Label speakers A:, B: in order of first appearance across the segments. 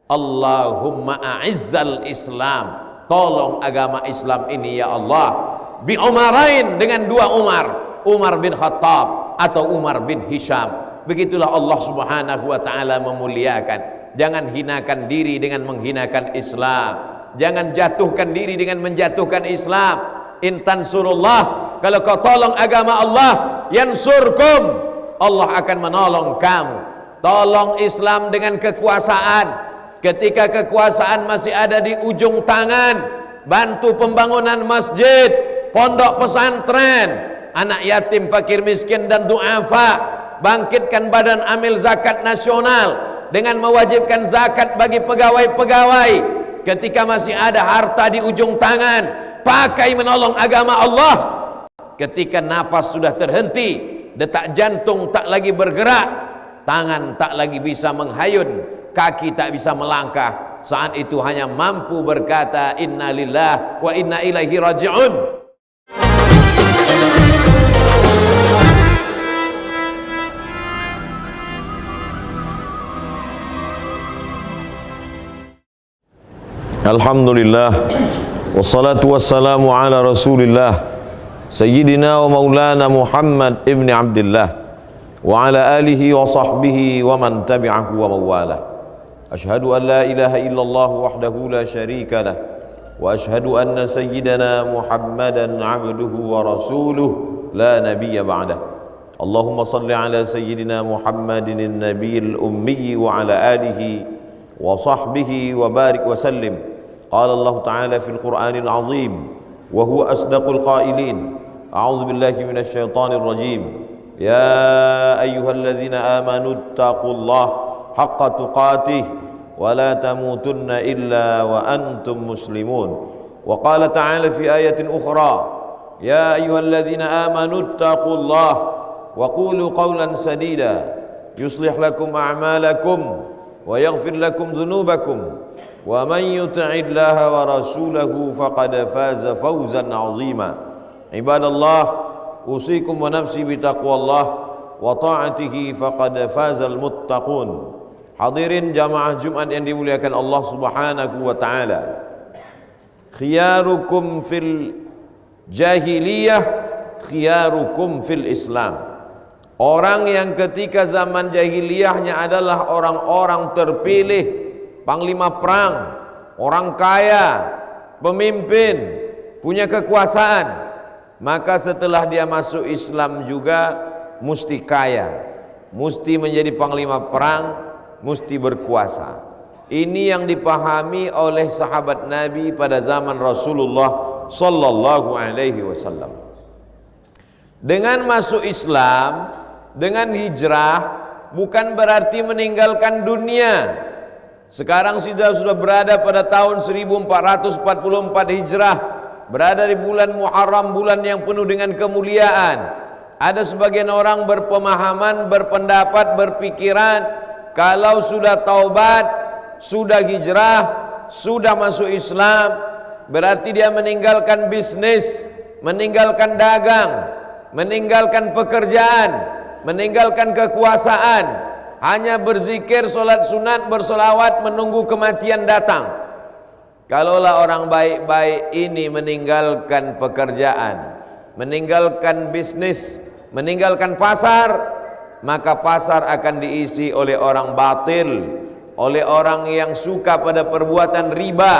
A: Allahumma a'izzal Islam, tolong agama Islam ini ya Allah, bi Umarain, dengan dua Umar, Umar bin Khattab atau Umar bin Hisham. Begitulah Allah Subhanahu wa taala memuliakan. Jangan hinakan diri dengan menghinakan Islam, jangan jatuhkan diri dengan menjatuhkan Islam. In tansurullah, kalau kau tolong agama Allah, yansurkum, Allah akan menolong kamu. Tolong Islam dengan kekuasaan. Ketika kekuasaan masih ada di ujung tangan, bantu pembangunan masjid, pondok pesantren, anak yatim, fakir miskin dan du'afa. Bangkitkan badan amil zakat nasional dengan mewajibkan zakat bagi pegawai-pegawai. Ketika masih ada harta di ujung tangan, pakai menolong agama Allah. Ketika nafas sudah terhenti, detak jantung tak lagi bergerak, tangan tak lagi bisa menghayun, kaki tak bisa melangkah, saat itu hanya mampu berkata inna lillah wa inna ilaihi raji'un.
B: Alhamdulillah, wassalatu wassalamu ala rasulillah Sayyidina wa maulana Muhammad ibn Abdillah wa ala alihi wa sahbihi wa man tabi'ahu wa mawala. Ashhadu an la ilaha illallah wahdahu la sharika lah, wa ashhadu anna sayyidana Muhammadan abduhu wa rasuluh la nabiyya ba'dah. Allahumma salli ala sayyidina Muhammadin an-nabiyil ummi wa ala alihi wa sahbihi wa barik wa sallim. Qala Allah ta'ala fil Qur'anil azim wa huwa asdaqul qailin. A'udzu billahi minasy syaithanir rajim. Ya ayyuhalladzina amanu taqullaha haqqa tuqatih wa la tamutunna illa wa antum muslimun. Wa qala ta'ala fi ayatin ukhra, ya ayyuhalladzina amanu taqullaha wa qulu qawlan sadida yuslih lakum a'malakum wa yaghfir lakum dhunubakum wa man yuti'illaha wa rasulahu faqad faza fawzan 'azima. Ibadallah, usikum wa nafsi bi taqwallah wa ta'atihi faqad fazal muttaqun. Hadirin jamaah Jumat yang dimuliakan Allah Subhanahu wa taala. Khiyarukum fil jahiliyah, khiyarukum fil Islam. Orang yang ketika zaman jahiliyahnya adalah orang-orang terpilih, panglima perang, orang kaya, pemimpin, punya kekuasaan, maka setelah dia masuk Islam juga mesti kaya, mesti menjadi panglima perang, mesti berkuasa. Ini yang dipahami oleh sahabat Nabi pada zaman Rasulullah sallallahu alaihi wasallam. Dengan masuk Islam, dengan hijrah, bukan berarti meninggalkan dunia. Sekarang sudah berada pada tahun 1444 Hijrah, berada di bulan Muharram, bulan yang penuh dengan kemuliaan. Ada sebagian orang berpemahaman, berpendapat, berpikiran, kalau sudah taubat, sudah hijrah, sudah masuk Islam, berarti dia meninggalkan bisnis, meninggalkan dagang, meninggalkan pekerjaan, meninggalkan kekuasaan, hanya berzikir, solat sunat, bersolawat, menunggu kematian datang. Kalaulah orang baik-baik ini meninggalkan pekerjaan, meninggalkan bisnis, meninggalkan pasar, maka pasar akan diisi oleh orang batil, oleh orang yang suka pada perbuatan riba.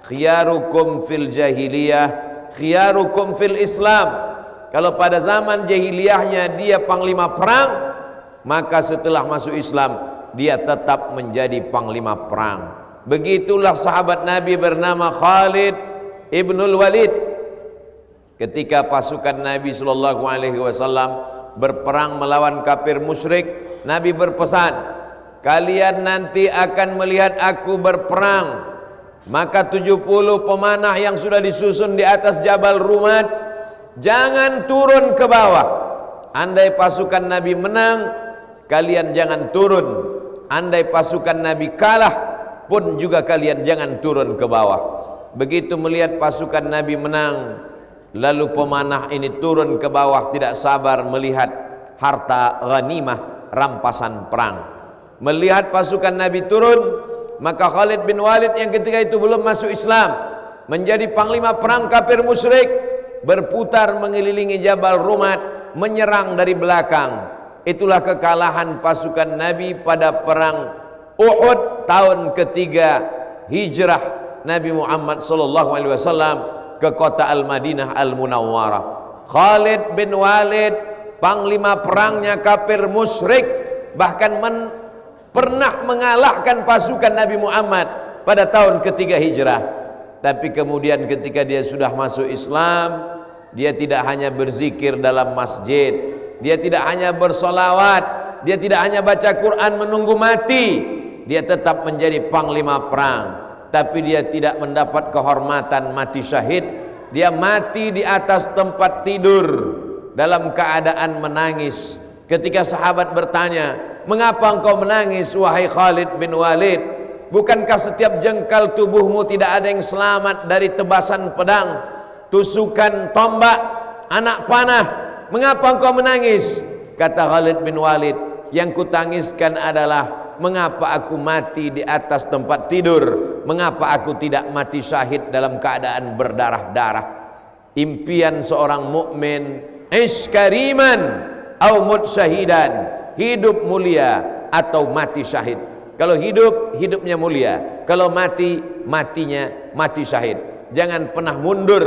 B: Khiyarukum fil jahiliyah, khiyarukum fil Islam. Kalau pada zaman jahiliyahnya dia panglima perang, maka setelah masuk Islam dia tetap menjadi panglima perang. Begitulah sahabat Nabi bernama Khalid ibnul Walid. Ketika pasukan Nabi sallallahu alaihi wasallam berperang melawan kafir musyrik, Nabi berpesan, kalian nanti akan melihat aku berperang. Maka 70 pemanah yang sudah disusun di atas Jabal Rumat, jangan turun ke bawah. Andai pasukan Nabi menang, kalian jangan turun. Andai pasukan Nabi kalah pun juga kalian jangan turun ke bawah. Begitu melihat pasukan Nabi menang, lalu pemanah ini turun ke bawah, tidak sabar melihat harta ghanimah, rampasan perang. Melihat pasukan Nabi turun, Maka Khalid bin Walid yang ketika itu belum masuk Islam, menjadi panglima perang kafir musyrik, berputar mengelilingi Jabal Rumat, menyerang dari belakang. Itulah kekalahan pasukan Nabi pada perang Uhud tahun ketiga hijrah Nabi Muhammad sallallahu alaihi wasallam ke kota Al-Madinah Al-Munawwarah. Khalid bin Walid, panglima perangnya kafir musyrik, bahkan pernah mengalahkan pasukan Nabi Muhammad pada tahun ketiga hijrah. Tapi kemudian ketika dia sudah masuk Islam, dia tidak hanya berzikir dalam masjid, dia tidak hanya bersolawat, dia tidak hanya baca Quran menunggu mati, dia tetap menjadi panglima perang. Tapi dia tidak mendapat kehormatan mati syahid. Dia mati di atas tempat tidur dalam keadaan menangis. Ketika sahabat bertanya, "Mengapa engkau menangis wahai Khalid bin Walid? Bukankah setiap jengkal tubuhmu tidak ada yang selamat dari tebasan pedang, tusukan tombak, anak panah? Mengapa engkau menangis?" Kata Khalid bin Walid, "Yang kutangiskan adalah mengapa aku mati di atas tempat tidur? Mengapa aku tidak mati syahid dalam keadaan berdarah-darah?" Impian seorang mukmin, ish kariman au mut syahidan, hidup mulia atau mati syahid. Kalau hidup, hidupnya mulia. Kalau mati, matinya mati syahid. Jangan pernah mundur,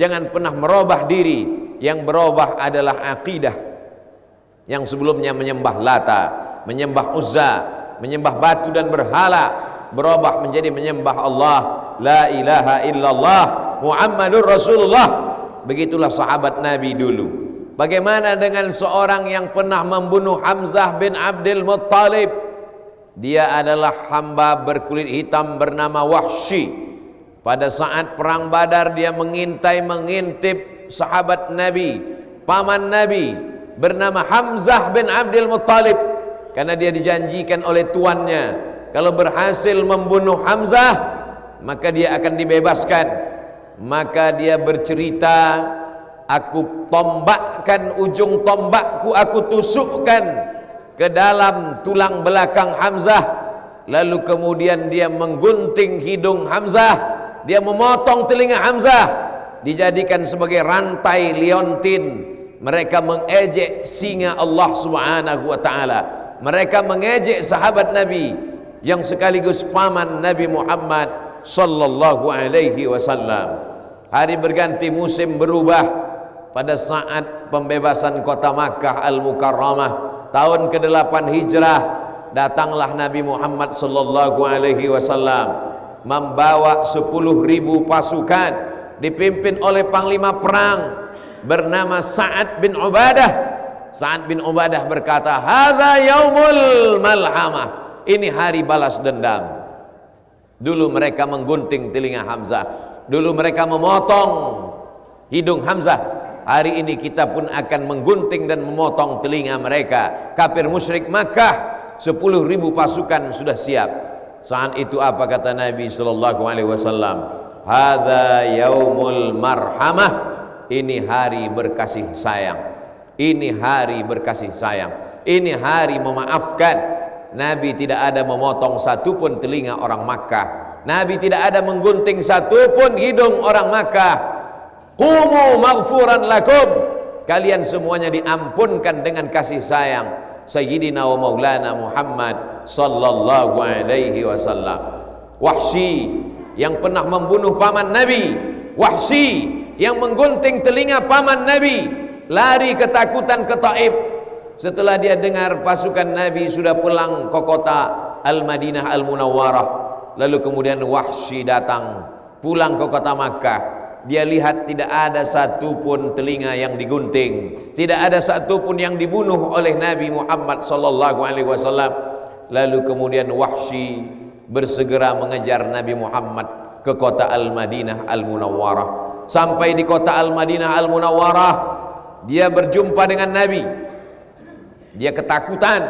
B: jangan pernah merubah diri. Yang berubah adalah akidah. Yang sebelumnya menyembah Lata, menyembah Uzza, menyembah batu dan berhala, berubah menjadi menyembah Allah, la ilaha illallah Muhammadur Rasulullah. Begitulah sahabat Nabi dulu. Bagaimana dengan seorang yang pernah membunuh Hamzah bin Abdul Muttalib? Dia adalah hamba berkulit hitam bernama Wahsy. Pada saat perang Badar dia mengintip sahabat Nabi, paman Nabi bernama Hamzah bin Abdul Muttalib, karena dia dijanjikan oleh tuannya, kalau berhasil membunuh Hamzah maka dia akan dibebaskan. Maka dia bercerita, "Aku tombakkan ujung tombakku, aku tusukkan ke dalam tulang belakang Hamzah." Lalu kemudian dia menggunting hidung Hamzah, dia memotong telinga Hamzah, dijadikan sebagai rantai liontin. Mereka mengejek singa Allah Subhanahu wa taala. Mereka mengejek sahabat Nabi yang sekaligus paman Nabi Muhammad sallallahu alaihi wasallam. Hari berganti, musim berubah. Pada saat pembebasan kota Makkah Al-Mukarramah tahun ke-8 hijrah, datanglah Nabi Muhammad sallallahu alaihi wasallam membawa 10.000 pasukan dipimpin oleh panglima perang bernama Sa'ad bin Ubadah. Sa'ad bin Ubadah berkata, "Hadza yaumul malhamah." Ini hari balas dendam. Dulu mereka menggunting telinga Hamzah, dulu mereka memotong hidung Hamzah. Hari ini kita pun akan menggunting dan memotong telinga mereka. Kafir musyrik Makkah, 10.000 pasukan sudah siap. Saat itu apa kata Nabi sallallahu alaihi wasallam? Hadza yaumul marhamah. Ini hari berkasih sayang. Ini hari berkasih sayang. Ini hari memaafkan. Nabi tidak ada memotong satupun telinga orang Makkah. Nabi tidak ada menggunting satupun hidung orang Makkah. Qumu maghfuran lakum. Kalian semuanya diampunkan dengan kasih sayang Sayyidina wa Maulana Muhammad sallallahu alaihi wasallam. Wahsy yang pernah membunuh paman Nabi, Wahsy yang menggunting telinga paman Nabi, lari ketakutan ke Taif. Setelah dia dengar pasukan Nabi sudah pulang ke kota Al-Madinah Al-Munawwarah, lalu kemudian Wahsy datang pulang ke kota Makkah. Dia lihat tidak ada satupun telinga yang digunting, tidak ada satupun yang dibunuh oleh Nabi Muhammad sallallahu alaihi wasallam. Lalu kemudian Wahsy bersegera mengejar Nabi Muhammad ke kota Al-Madinah Al-Munawwarah. Sampai di kota Al-Madinah Al-Munawwarah, dia berjumpa dengan Nabi. Dia ketakutan.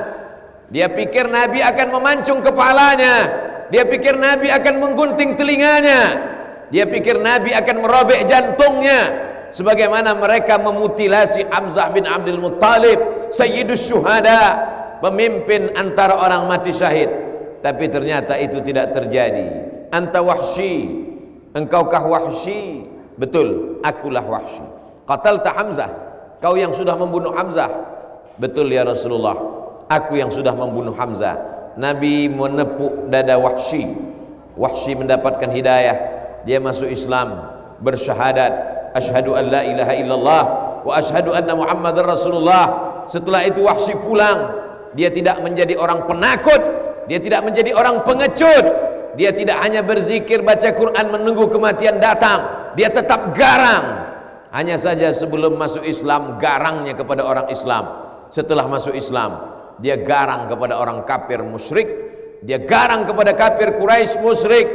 B: Dia pikir Nabi akan memancung kepalanya. Dia pikir Nabi akan menggunting telinganya. Dia pikir Nabi akan merobek jantungnya, sebagaimana mereka memutilasi Hamzah bin Abdul Muttalib, Sayyidus Syuhada, pemimpin antara orang mati syahid. tapi ternyata itu tidak terjadi. Anta Wahsy, engkaukah Wahsy? Betul, akulah Wahsy. Qatalta Hamzah, kau yang sudah membunuh Hamzah. Betul ya Rasulullah, aku yang sudah membunuh Hamzah. Nabi menepuk dada Wahsy. Wahsy mendapatkan hidayah, dia masuk Islam, bersyahadat asyhadu an la ilaha illallah wa asyhadu anna Muhammadar Rasulullah. Setelah itu Wahsy pulang. Dia tidak menjadi orang penakut, dia tidak menjadi orang pengecut, dia tidak hanya berzikir baca Quran menunggu kematian datang, dia tetap garang. Hanya saja sebelum masuk Islam garangnya kepada orang Islam. Setelah masuk Islam dia garang kepada orang kafir musyrik, dia garang kepada kafir Quraisy musyrik.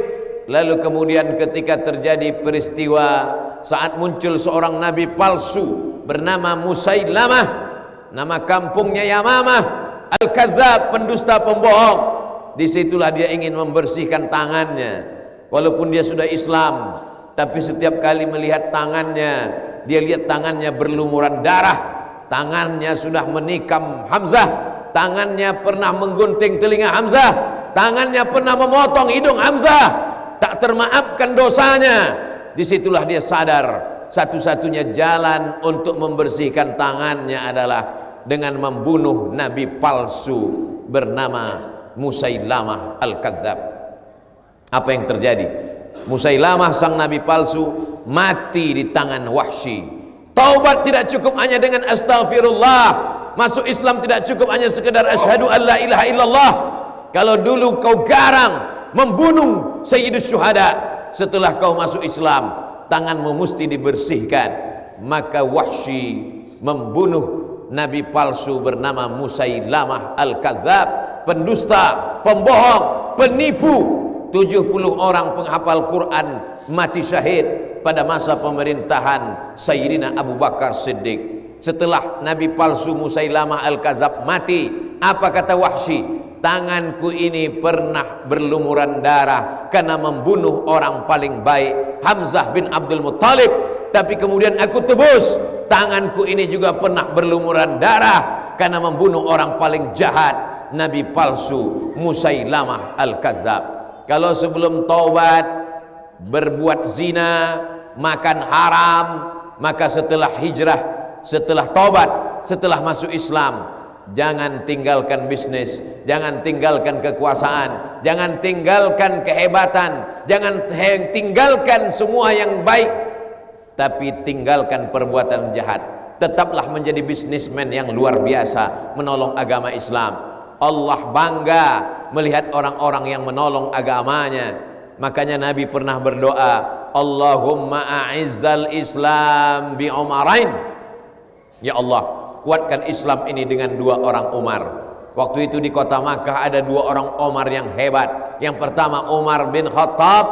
B: Lalu kemudian ketika terjadi peristiwa saat muncul seorang nabi palsu bernama Musailamah, nama kampungnya Yamamah, Al-Kadzdzab, pendusta pembohong. Disitulah dia ingin membersihkan tangannya. Walaupun dia sudah Islam, tapi setiap kali melihat tangannya, dia lihat tangannya berlumuran darah. Tangannya sudah menikam Hamzah, tangannya pernah menggunting telinga Hamzah, tangannya pernah memotong hidung Hamzah. Tak termaafkan dosanya. Disitulah dia sadar satu-satunya jalan untuk membersihkan tangannya adalah dengan membunuh nabi palsu bernama Musailamah Al-Kadzdzab. Apa yang terjadi? Musailamah sang nabi palsu mati di tangan Wahsy. Taubat tidak cukup hanya dengan astaghfirullah, masuk Islam tidak cukup hanya sekedar asyhadu an la ilaha illallah. Kalau dulu kau garang membunuh sayyidus syuhada, setelah kau masuk Islam tanganmu mesti dibersihkan. Maka Wahsy membunuh nabi palsu bernama Musailamah Al-Kadzdzab, pendusta, pembohong, penipu. 70 orang penghafal Quran mati syahid pada masa pemerintahan Sayyidina Abu Bakar Siddiq. Setelah nabi palsu Musailamah Al-Kadzdzab mati, apa kata Wahsy? Tanganku ini pernah berlumuran darah karena membunuh orang paling baik, Hamzah bin Abdul Muttalib. Tapi kemudian aku tebus, tanganku ini juga pernah berlumuran darah karena membunuh orang paling jahat, nabi palsu Musailamah Al-Kadzdzab. Kalau sebelum taubat berbuat zina, makan haram, maka setelah hijrah, setelah taubat, setelah masuk Islam, jangan tinggalkan bisnis, jangan tinggalkan kekuasaan, jangan tinggalkan kehebatan, jangan tinggalkan semua yang baik, tapi tinggalkan perbuatan jahat. Tetaplah menjadi bisnismen yang luar biasa, menolong agama Islam. Allah bangga melihat orang-orang yang menolong agamanya. Makanya Nabi pernah berdoa, Allahumma a'izzal Islam bi Umarain. Ya Allah, kuatkan Islam ini dengan 2 orang Umar. Waktu itu di kota Makkah ada 2 orang Umar yang hebat. Yang pertama Umar bin Khattab,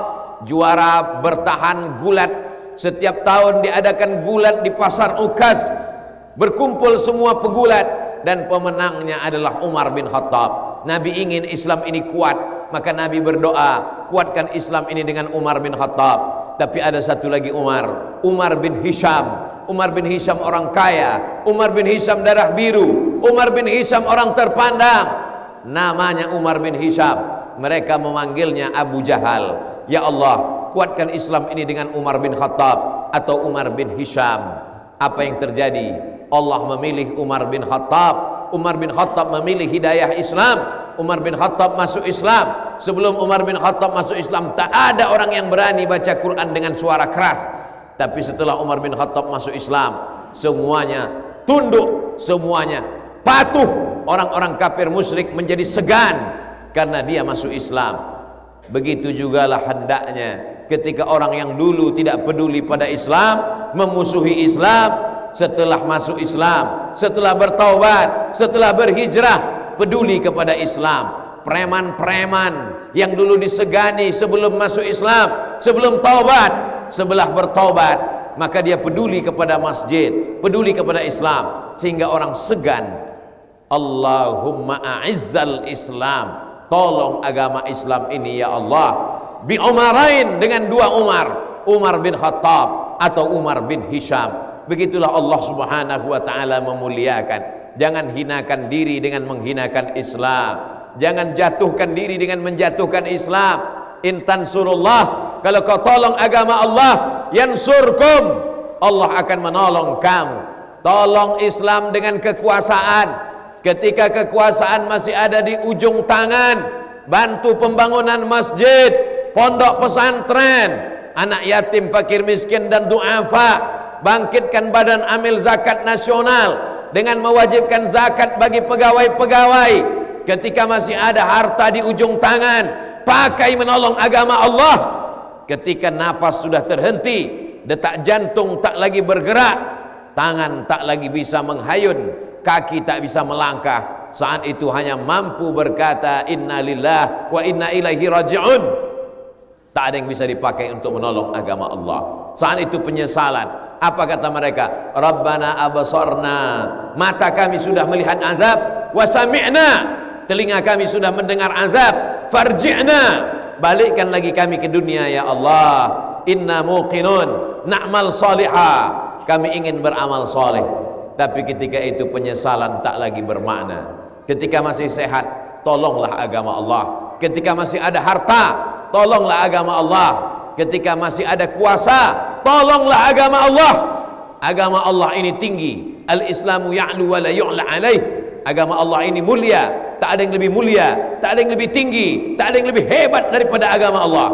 B: juara bertahan gulat. Setiap tahun diadakan gulat di pasar Ukaz, berkumpul semua pegulat dan pemenangnya adalah Umar bin Khattab. Nabi ingin Islam ini kuat, maka Nabi berdoa, kuatkan Islam ini dengan Umar bin Khattab. Tapi ada satu lagi Umar, Umar bin Hisham. Umar bin Hisham orang kaya, Umar bin Hisham darah biru, Umar bin Hisham orang terpandang, namanya Umar bin Hisham. Mereka memanggilnya Abu Jahal. Ya Allah, kuatkan Islam ini dengan Umar bin Khattab atau Umar bin Hisham. Apa yang terjadi? Allah memilih Umar bin Khattab. Umar bin Khattab memilih hidayah Islam. Umar bin Khattab masuk Islam. Sebelum Umar bin Khattab masuk Islam, tak ada orang yang berani baca Quran dengan suara keras. Tapi setelah Umar bin Khattab masuk Islam, semuanya tunduk, semuanya patuh. Orang-orang kafir musyrik menjadi segan karena dia masuk Islam. Begitu jugalah hendaknya ketika orang yang dulu tidak peduli pada Islam, memusuhi Islam, setelah masuk Islam, setelah bertaubat, setelah berhijrah, peduli kepada Islam. Preman-preman yang dulu disegani sebelum masuk Islam, sebelum taubat, setelah bertaubat, maka dia peduli kepada masjid, peduli kepada Islam, sehingga orang segan. Allahumma a'izzal Islam, tolong agama Islam ini ya Allah, bi Umarain, dengan 2 Umar, Umar bin Khattab atau Umar bin Hisham. Begitulah Allah Subhanahu wa ta'ala memuliakan. Jangan hinakan diri dengan menghinakan Islam.
A: Jangan jatuhkan diri dengan menjatuhkan Islam. In tansurullah, kalau kau tolong agama Allah, yansurkum, Allah akan menolong kamu. Tolong Islam dengan kekuasaan. Ketika kekuasaan masih ada di ujung tangan, bantu pembangunan masjid, pondok pesantren, anak yatim, fakir miskin dan du'afa. Bangkitkan badan amil zakat nasional dengan mewajibkan zakat bagi pegawai-pegawai. Ketika masih ada harta di ujung tangan, pakai menolong agama Allah. Ketika nafas sudah terhenti, detak jantung tak lagi bergerak, tangan tak lagi bisa menghayun, kaki tak bisa melangkah, saat itu hanya mampu berkata inna lillah wa inna ilaihi raji'un. Tak ada yang bisa dipakai untuk menolong agama Allah. Saat itu penyesalan. Apa kata mereka? Rabbana abasarna, mata kami sudah melihat azab, wa sami'na, telinga kami sudah mendengar azab, farji'na, balikkan lagi kami ke dunia ya Allah. Inna muqinun na'mal salihah, kami ingin beramal soleh. Tapi ketika itu penyesalan tak lagi bermakna. Ketika masih sehat, tolonglah agama Allah. Ketika masih ada harta, tolonglah agama Allah. Ketika masih ada kuasa, tolonglah agama Allah. Agama Allah ini tinggi. Al-Islamu ya'lu wa la yu'la alaih. Agama Allah ini mulia, tak ada yang lebih mulia, tak ada yang lebih tinggi, tak ada yang lebih hebat daripada agama Allah.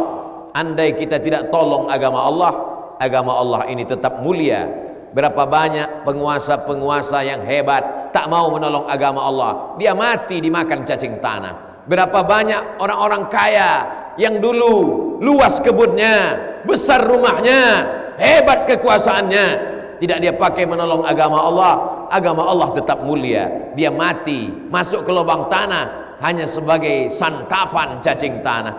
A: Andai kita tidak tolong agama Allah ini tetap mulia. Berapa banyak penguasa-penguasa yang hebat tak mau menolong agama Allah, dia mati dimakan cacing tanah. Berapa banyak orang-orang kaya yang dulu luas kebunnya, besar rumahnya, hebat kekuasaannya, tidak dia pakai menolong agama Allah tetap mulia. Dia mati masuk ke lubang tanah hanya sebagai santapan cacing tanah.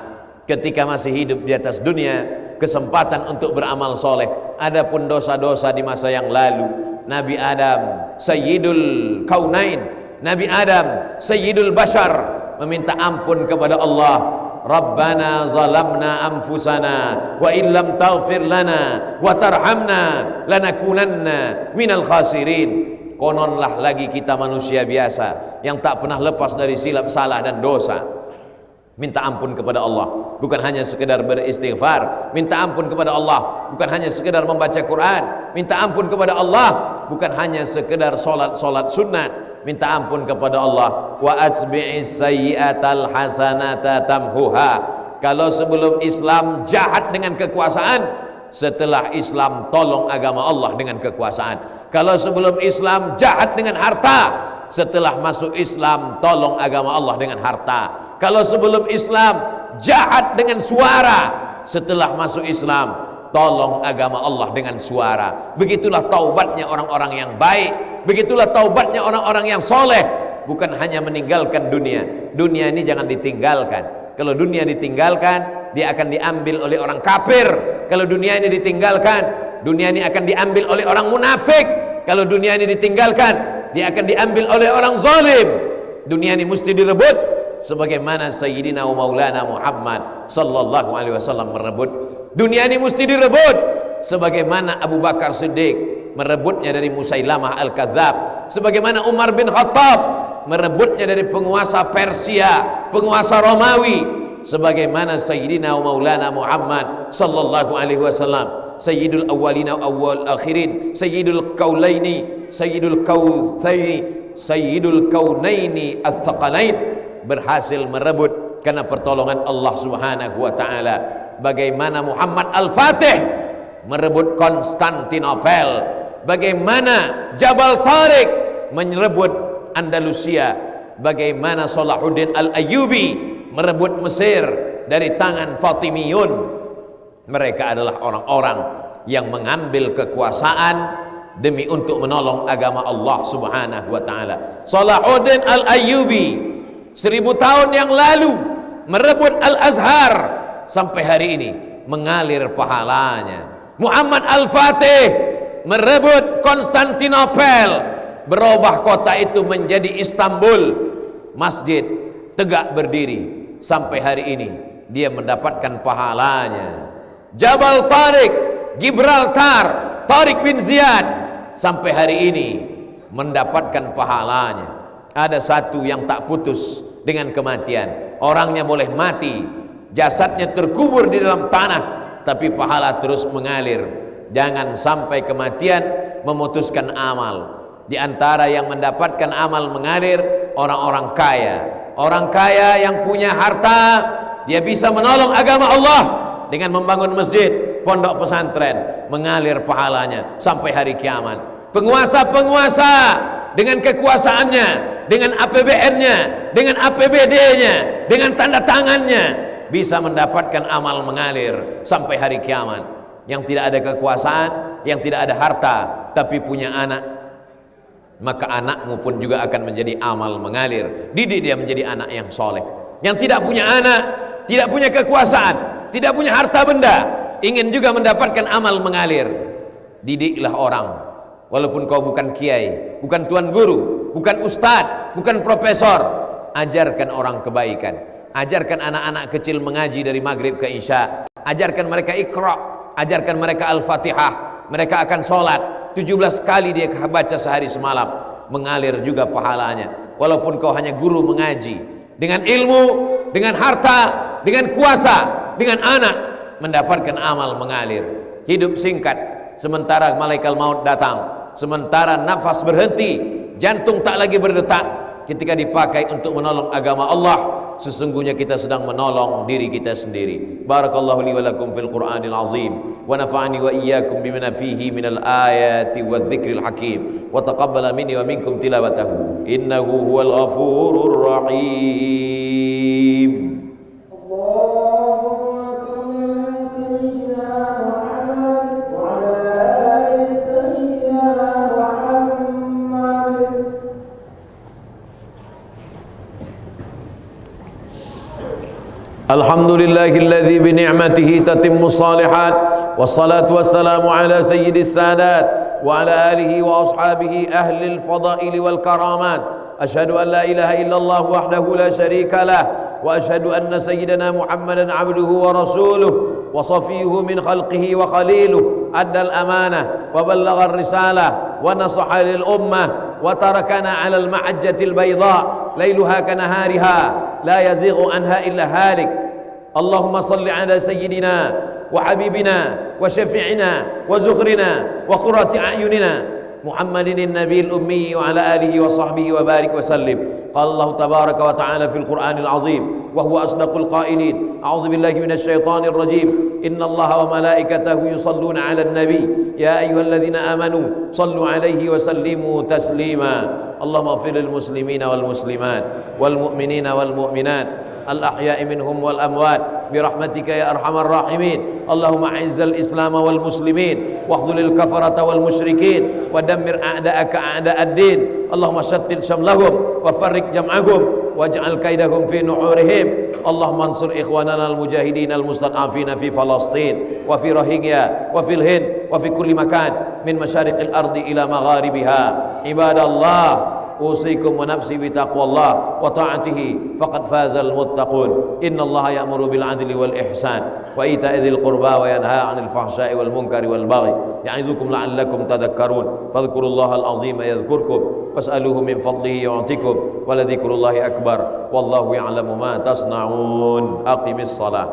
A: Ketika masih hidup di atas dunia, kesempatan untuk beramal soleh. Adapun dosa-dosa di masa yang lalu, Nabi Adam Sayyidul Kaunain, Nabi Adam Sayyidul Bashar, meminta ampun kepada Allah. Rabbana zalamna anfusana wa illam taghfir lana wa tarhamna lanakunanna minal khasirin. Kononlah lagi kita manusia biasa yang tak pernah lepas dari silap, salah dan dosa. Minta ampun kepada Allah, bukan hanya sekedar beristighfar. Minta ampun kepada Allah, bukan hanya sekedar membaca Quran. Minta ampun kepada Allah, bukan hanya sekedar solat sunat. Minta ampun kepada Allah. Wa atbi'is sayyi'atal hasanata tamhuha. Kalau sebelum Islam jahat dengan kekuasaan, setelah Islam tolong agama Allah dengan kekuasaan. Kalau sebelum Islam jahat dengan harta, setelah masuk Islam tolong agama Allah dengan harta. Kalau sebelum Islam jahat dengan suara, setelah masuk Islam tolong agama Allah dengan suara. Begitulah taubatnya orang-orang yang baik, begitulah taubatnya orang-orang yang soleh. Bukan hanya meninggalkan dunia. Dunia ini jangan ditinggalkan. Kalau dunia ditinggalkan, dia akan diambil oleh orang kafir. Kalau dunia ini ditinggalkan, dunia ini akan diambil oleh orang munafik. Kalau dunia ini ditinggalkan, dia akan diambil oleh orang zalim. Dunia ini mesti direbut sebagaimana Sayyidina wa Maulana Muhammad sallallahu alaihi wasallam merebut. Dunia ini mesti direbut sebagaimana Abu Bakar Siddiq merebutnya dari Musailamah Al-Kadzab, sebagaimana Umar bin Khattab merebutnya dari penguasa Persia, penguasa Romawi, sebagaimana Sayyidina wa Maulana Muhammad sallallahu alaihi wasallam, Sayyidul Awwalina wa Awwal Akhirin, Sayyidul Kaulaini, Sayyidul Kautsaini, Sayyidul Kaunaini Ats-Tsaqalain, berhasil merebut karena pertolongan Allah Subhanahu wa taala. Bagaimana Muhammad Al-Fatih merebut Konstantinopel, bagaimana Jabal Tariq merebut Andalusia, bagaimana Salahuddin Al-Ayyubi merebut Mesir dari tangan Fatimiyun. Mereka adalah orang-orang yang mengambil kekuasaan demi untuk menolong agama Allah Subhanahu wa taala. Salahuddin Al-Ayyubi 1000 tahun yang lalu merebut Al-Azhar, sampai hari ini mengalir pahalanya. Muhammad Al-Fatih merebut Konstantinopel, berubah kota itu menjadi Istanbul, masjid tegak berdiri, sampai hari ini dia mendapatkan pahalanya. Jabal Tariq, Gibraltar, Tariq bin Ziyad, sampai hari ini mendapatkan pahalanya. Ada satu yang tak putus, dengan kematian. Orangnya boleh mati, jasadnya terkubur di dalam tanah, tapi pahala terus mengalir. Jangan sampai kematian memutuskan amal. Di antara yang mendapatkan amal mengalir, orang-orang kaya. Orang kaya yang punya harta, dia bisa menolong agama Allah dengan membangun masjid, pondok pesantren, mengalir pahalanya sampai hari kiamat. Penguasa-penguasa dengan kekuasaannya, dengan APBN-nya, dengan APBD-nya, dengan tanda tangannya, bisa mendapatkan amal mengalir sampai hari kiamat. Yang tidak ada kekuasaan, yang tidak ada harta, tapi punya anak, maka anakmu pun juga akan menjadi amal mengalir. Didik dia menjadi anak yang soleh. Yang tidak punya anak, tidak punya kekuasaan, tidak punya harta benda, ingin juga mendapatkan amal mengalir. Didiklah orang. Walaupun kau bukan kiai, bukan tuan guru, bukan ustadz, bukan profesor, ajarkan orang kebaikan. Ajarkan anak-anak kecil mengaji dari maghrib ke isya. Ajarkan mereka Iqra, ajarkan mereka Al-Fatihah. Mereka akan sholat 17 kali dia baca sehari semalam, mengalir juga pahalanya. Walaupun kau hanya guru mengaji, dengan ilmu, dengan harta, dengan kuasa, dengan anak, mendapatkan amal mengalir. Hidup singkat, sementara malaikat maut datang, sementara nafas berhenti, jantung tak lagi berdetak. Ketika dipakai untuk menolong agama Allah, sesungguhnya kita sedang menolong diri kita sendiri. Barakallahu li wa lakum fil Qur'anil azim, wa nafa'ani wa iyyakum bima fihi minal ayati wadh-dhikril hakim, wa taqabbala minni wa minkum tilawatahu innahu huwal ghafurur rahim. Alhamdulillahilladzi bi ni'matihi tatimmu shalihat, wassalatu wassalamu ala sayyidis sadat wa ala alihi wa ashabihi ahlil fadaili wal karamat. Asyhadu an la ilaha illallah wahdahu la syarika lah, wa asyhadu anna sayyidana Muhammadan abduhu wa rasuluh wa safiyuhu min khalqihi wa khaliluh. Addal amanah wa ballagha ar-risalah wa nasaha lil ummah wa tarakana 'alal mahajjatil bayda lailuha kanahariha la yazighu anha illa halik. Allahumma salli ala sayyidina wa habibina wa syafi'ina wa zukhrina wa qurrati a'yunina Muhammadin nabiyil ummi wa ala alihi wa sahbihi wa barik wa sallim. Qala Allah tabaraka wa ta'ala fil Qur'anil azim wa huwa asdaqul qailin. A'udzu billahi minasy syaithanir rajim. Inna Allaha wa malaikatahu yusalluna 'alan nabi ya ayyuhalladzina amanu sallu 'alaihi wa sallimu taslima. Allahumma ighfir lil muslimina wal muslimat wal mu'minina wal mu'minat الأحياء منهم والأموات برحمتك يا أرحم الراحمين. اللهم أعز الإسلام والمسلمين واخذل الكفرة والمشركين ودمر أعداءك أعداء الدين. اللهم شتت شملهم وفرق جمعهم واجعل كيدهم في نحورهم. اللهم انصر إخواننا المجاهدين المستضعفين في فلسطين وفي روهينيا وفي الهند وفي كل مكان من مشارق الأرض إلى مغاربها. عباد الله أوصيكم ونفسي بتقوى الله وطاعته فقد فاز المتقون. إن الله يأمر بالعدل والإحسان وإيتاء ذي القربى وينهى عن الفحشاء والمنكر والبغي يعظكم لعلكم تذكرون. فاذكروا الله العظيم يذكركم واسألوه من فضله يعطكم ولذكر الله أكبر والله يعلم ما تصنعون. أقم الصلاة.